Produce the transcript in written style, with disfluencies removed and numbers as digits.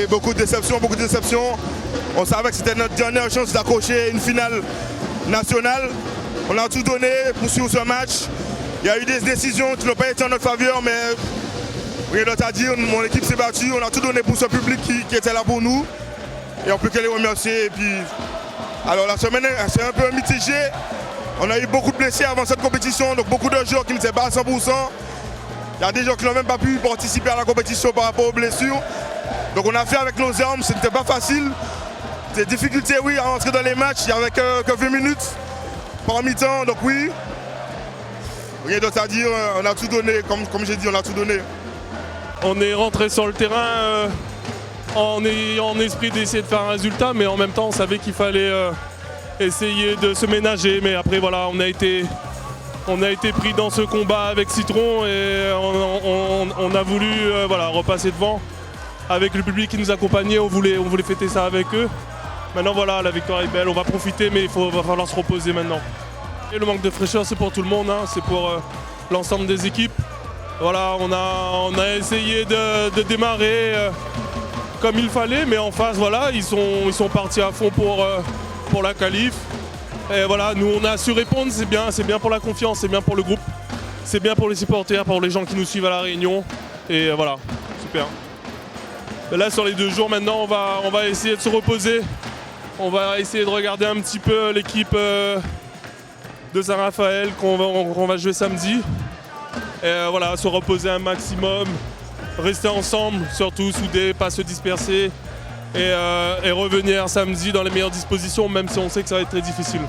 Et beaucoup de déceptions, beaucoup de déceptions. On savait que c'était notre dernière chance d'accrocher une finale nationale. On a tout donné pour suivre ce match. Il y a eu des décisions qui n'ont pas été en notre faveur, mais rien d'autre à dire. Mon équipe s'est battue. On a tout donné pour ce public qui était là pour nous. Et on peut que les remercier. Et puis, alors la semaine, c'est un peu mitigé. On a eu beaucoup de blessés avant cette compétition, donc beaucoup de joueurs qui n'étaient pas à 100%. Il y a des gens qui n'ont même pas pu participer à la compétition par rapport aux blessures. Donc on a fait avec nos armes, ce n'était pas facile. Des difficultés, oui, à entrer dans les matchs. Il n'y avait que 20 minutes par mi-temps, donc oui. Rien d'autre à dire, on a tout donné, comme j'ai dit, on a tout donné. On est rentré sur le terrain en ayant en esprit d'essayer de faire un résultat, mais en même temps on savait qu'il fallait essayer de se ménager. Mais après voilà, on a été pris dans ce combat avec Citron et on a voulu voilà, repasser devant. Avec le public qui nous accompagnait, on voulait fêter ça avec eux. Maintenant voilà, la victoire est belle, on va profiter, mais va falloir se reposer maintenant. Et le manque de fraîcheur, c'est pour tout le monde, hein, c'est pour l'ensemble des équipes. Voilà, on a essayé de démarrer comme il fallait, mais en face, voilà, ils sont partis à fond pour la qualif. Et voilà, nous on a su répondre, c'est bien pour la confiance, c'est bien pour le groupe, c'est bien pour les supporters, pour les gens qui nous suivent à la Réunion. Et voilà, super. Et là sur les 2 jours maintenant, on va essayer de se reposer. On va essayer de regarder un petit peu l'équipe de Saint-Raphaël qu'on va jouer samedi. Et voilà, se reposer un maximum, rester ensemble, surtout soudés, pas se disperser. Et revenir samedi dans les meilleures dispositions, même si on sait que ça va être très difficile.